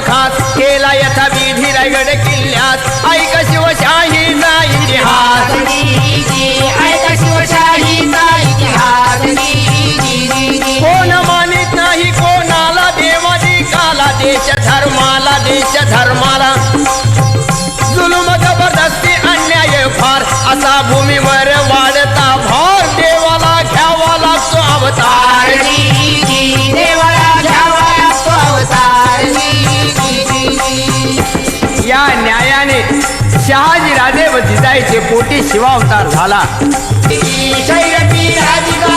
खास केला यथा विधी रायगड किल्ल्यात ऐक शिवशाहीचा इतिहास ऐका शिवशाहीचा इतिहास कोण मानित नाही कोणाला देवादी काला देश धर्माला जुलुम जबरदस्ती अन्याय फार असा भूमीवर वाढता भार देवाला घ्यावा लागतो अवतार देवाला घ्यावा लागतो अवतार या न्यायाने शहाजी राजे व जिजाईचे पोटी शिवावतार झाला शैरती राधिका